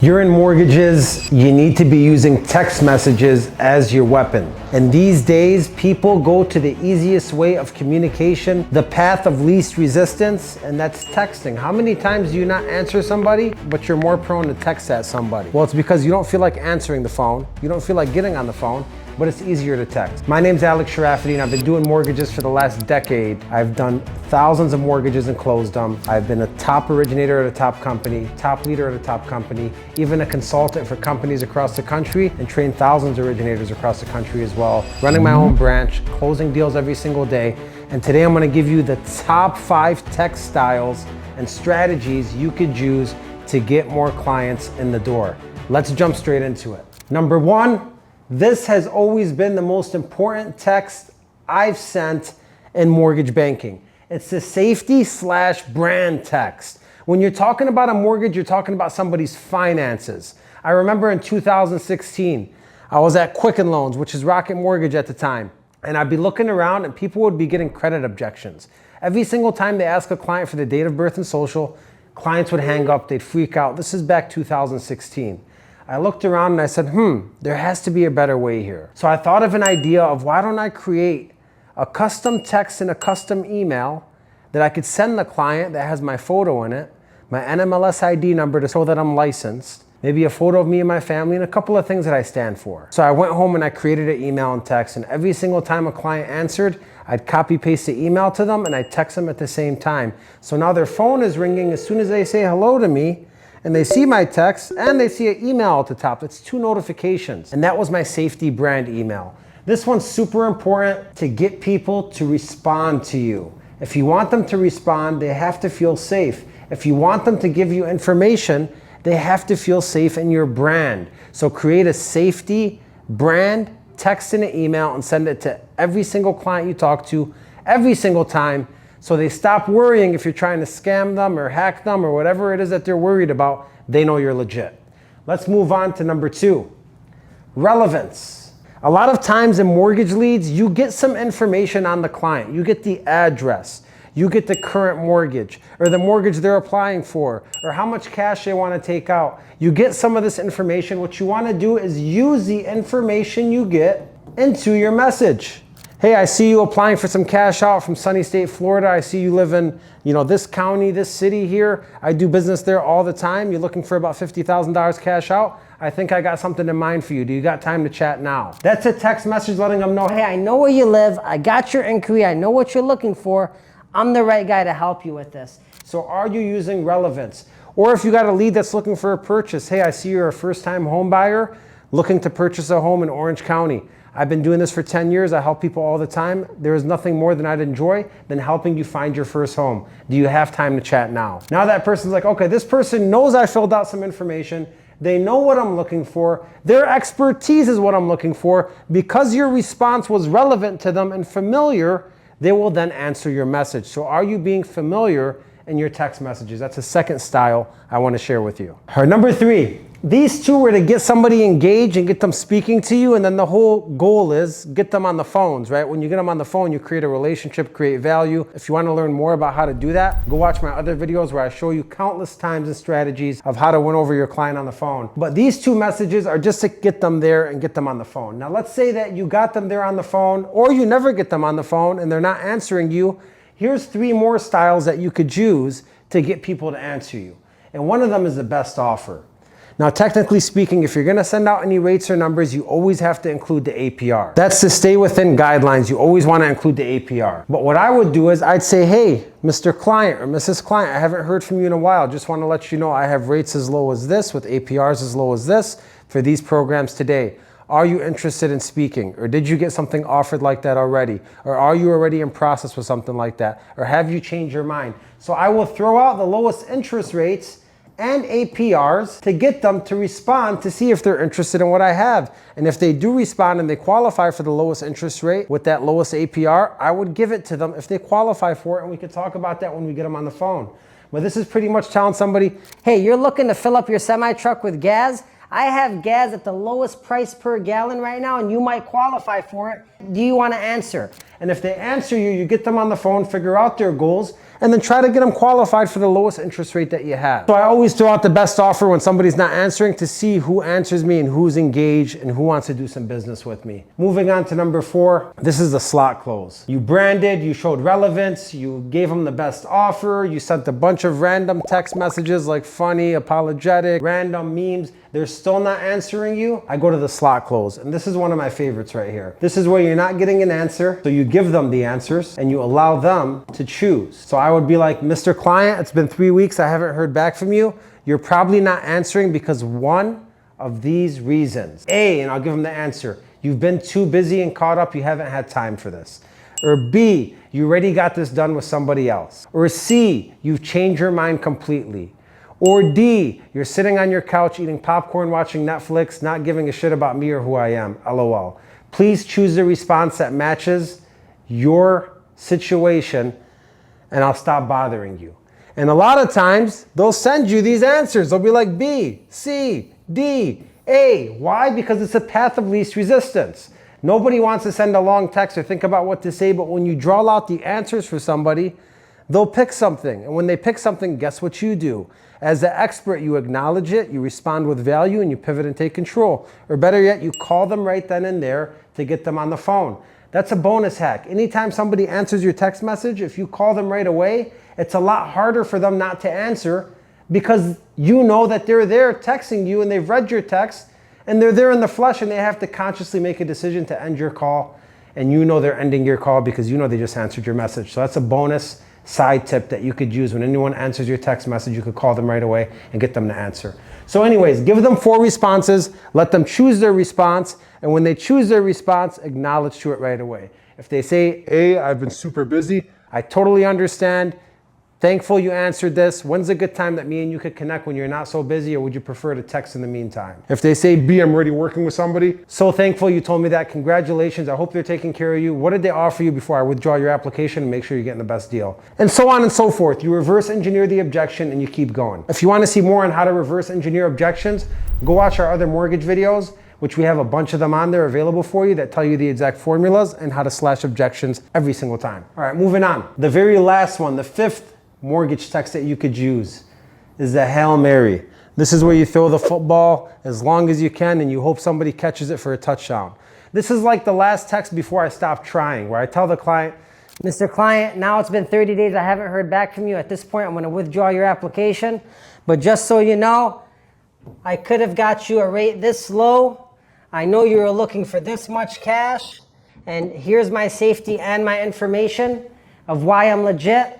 You're in mortgages, you need to be using text messages as your weapon. And these days, people go to the easiest way of communication, the path of least resistance, and that's texting. How many times do you not answer somebody, but you're more prone to text at somebody? Well, it's because you don't feel like answering the phone, you don't feel like getting on the phone, but it's easier to text. My name's Alex Sharafity, and I've been doing mortgages for the last decade. I've done thousands of mortgages and closed them. I've been a top originator at a top company, top leader at a top company, even a consultant for companies across the country, and trained thousands of originators across the country as well, running my own branch, closing deals every single day. And today I'm gonna give you the top 5 text styles and strategies you could use to get more clients in the door. Let's jump straight into it. Number 1, this has always been the most important text I've sent in mortgage banking. It's the safety/brand text. When you're talking about a mortgage, you're talking about somebody's finances. I remember in 2016, I was at Quicken Loans, which is Rocket Mortgage at the time, and I'd be looking around and people would be getting credit objections. Every single time they ask a client for the date of birth and social, clients would hang up, they'd freak out. This is back 2016. I looked around and I said, there has to be a better way here. So I thought of an idea of why don't I create a custom text and a custom email that I could send the client that has my photo in it, my NMLS ID number to show that I'm licensed, maybe a photo of me and my family, and a couple of things that I stand for. So I went home and I created an email and text, and every single time a client answered, I'd copy paste the email to them and I'd text them at the same time. So now their phone is ringing as soon as they say hello to me, and they see my text and they see an email at the top. That's 2 notifications. And that was my safety brand email. This one's super important to get people to respond to you. If you want them to respond, they have to feel safe. If you want them to give you information, they have to feel safe in your brand. So create a safety brand, text in an email, and send it to every single client you talk to every single time, so they stop worrying if you're trying to scam them or hack them or whatever it is that they're worried about. They know you're legit. Let's move on to number 2, relevance. A lot of times in mortgage leads, you get some information on the client. You get the address, you get the current mortgage or the mortgage they're applying for, or how much cash they want to take out. You get some of this information. What you want to do is use the information you get into your message. Hey, I see you applying for some cash out from sunny state Florida. I see you live in, this county, this city here. I do business there all the time. You're looking for about $50,000 cash out. I think I got something in mind for you. Do you got time to chat now? That's a text message letting them know, hey, I know where you live. I got your inquiry. I know what you're looking for. I'm the right guy to help you with this. So are you using relevance? Or if you got a lead that's looking for a purchase, hey, I see you're a first-time home buyer looking to purchase a home in Orange County. I've been doing this for 10 years. I help people all the time. There is nothing more than I'd enjoy than helping you find your first home. Do you have time to chat now? Now that person's like, okay, this person knows I filled out some information. They know what I'm looking for. Their expertise is what I'm looking for. Because your response was relevant to them and familiar, they will then answer your message. So are you being familiar in your text messages? That's a second style I want to share with you. Or number 3, these 2 were to get somebody engaged and get them speaking to you, and then the whole goal is get them on the phones, right? When you get them on the phone, you create a relationship, create value. If you want to learn more about how to do that, go watch my other videos where I show you countless times and strategies of how to win over your client on the phone. But these 2 messages are just to get them there and get them on the phone. Now let's say that you got them there on the phone, or you never get them on the phone and they're not answering you. Here's 3 more styles that you could use to get people to answer you. And one of them is the best offer. Now, technically speaking, if you're gonna send out any rates or numbers, you always have to include the APR. That's to stay within guidelines. You always wanna include the APR. But what I would do is I'd say, hey, Mr. Client or Mrs. Client, I haven't heard from you in a while. Just wanna let you know I have rates as low as this with APRs as low as this for these programs today. Are you interested in speaking? Or did you get something offered like that already? Or are you already in process with something like that? Or have you changed your mind? So I will throw out the lowest interest rates and APRs to get them to respond to see if they're interested in what I have. And if they do respond and they qualify for the lowest interest rate with that lowest APR, I would give it to them if they qualify for it, and we could talk about that when we get them on the phone. But this is pretty much telling somebody, hey, you're looking to fill up your semi-truck with gas? I have gas at the lowest price per gallon right now, and you might qualify for it. Do you want to answer? And if they answer you, you get them on the phone, figure out their goals, and then try to get them qualified for the lowest interest rate that you have. So I always throw out the best offer when somebody's not answering to see who answers me and who's engaged and who wants to do some business with me. Moving on to number 4, this is the slot close. You branded, you showed relevance, you gave them the best offer, you sent a bunch of random text messages like funny, apologetic, random memes. They're still not answering you. I go to the slot close, and this is one of my favorites right here. This is where you're not getting an answer, so you give them the answers and you allow them to choose. So I would be like, Mr. Client, it's been 3 weeks, I haven't heard back from you. You're probably not answering because one of these reasons. A, and I'll give them the answer. You've been too busy and caught up, you haven't had time for this. Or B, you already got this done with somebody else. Or C, you've changed your mind completely. Or D, you're sitting on your couch eating popcorn, watching Netflix, not giving a shit about me or who I am, LOL. Please choose the response that matches your situation and I'll stop bothering you. And a lot of times, they'll send you these answers. They'll be like B, C, D, A. Why? Because it's a path of least resistance. Nobody wants to send a long text or think about what to say, but when you draw out the answers for somebody, they'll pick something. And when they pick something, guess what you do? As the expert, you acknowledge it, you respond with value, and you pivot and take control. Or better yet, you call them right then and there to get them on the phone. That's a bonus hack. Anytime somebody answers your text message, if you call them right away, it's a lot harder for them not to answer because you know that they're there texting you and they've read your text and they're there in the flesh and they have to consciously make a decision to end your call. And you know they're ending your call because you know they just answered your message. So that's a bonus side tip that you could use. When anyone answers your text message, you could call them right away and get them to answer. So anyways, give them 4 responses, let them choose their response, and when they choose their response, acknowledge to it right away. If they say, A, I've been super busy, I totally understand, thankful you answered this, when's a good time that me and you could connect when you're not so busy, or would you prefer to text in the meantime? If they say, B, I'm already working with somebody, so thankful you told me that, congratulations, I hope they're taking care of you. What did they offer you before I withdraw your application and make sure you're getting the best deal? And so on and so forth. You reverse engineer the objection and you keep going. If you want to see more on how to reverse engineer objections, go watch our other mortgage videos, which we have a bunch of them on there available for you that tell you the exact formulas and how to slash objections every single time. All right, moving on. The very last one, the 5th mortgage text that you could use is the Hail Mary. This is where you throw the football as long as you can and you hope somebody catches it for a touchdown. This is like the last text before I stop trying, where I tell the client, Mr. Client, now it's been 30 days, I haven't heard back from you. At this point, I'm gonna withdraw your application. But just so you know, I could have got you a rate this low. I know you were looking for this much cash, and here's my safety and my information of why I'm legit.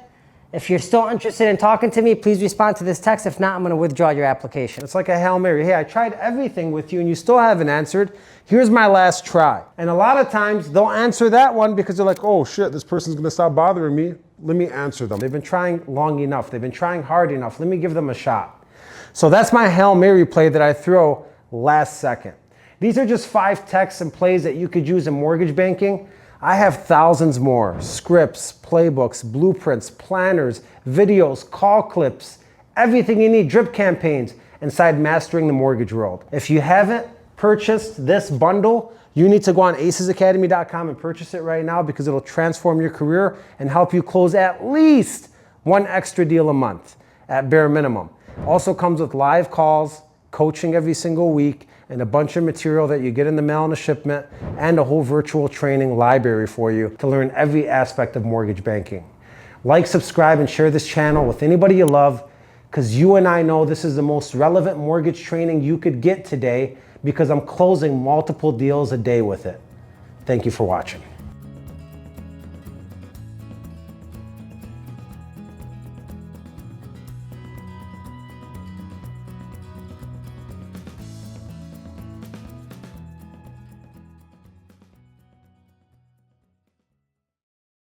If you're still interested in talking to me, please respond to this text. If not, I'm going to withdraw your application. It's like a Hail Mary. Hey, I tried everything with you and you still haven't answered. Here's my last try. And a lot of times they'll answer that one because they're like, oh shit, this person's going to stop bothering me. Let me answer them. They've been trying long enough. They've been trying hard enough. Let me give them a shot. So that's my Hail Mary play that I throw last second. These are just 5 texts and plays that you could use in mortgage banking. I have thousands more: scripts, playbooks, blueprints, planners, videos, call clips, everything you need, drip campaigns inside Mastering the Mortgage World. If you haven't purchased this bundle, you need to go on acesacademy.com and purchase it right now because it'll transform your career and help you close at least 1 extra deal a month at bare minimum. Also comes with live calls, coaching every single week, and a bunch of material that you get in the mail in a shipment, and a whole virtual training library for you to learn every aspect of mortgage banking. Like, subscribe, and share this channel with anybody you love, because you and I know this is the most relevant mortgage training you could get today because I'm closing multiple deals a day with it. Thank you for watching.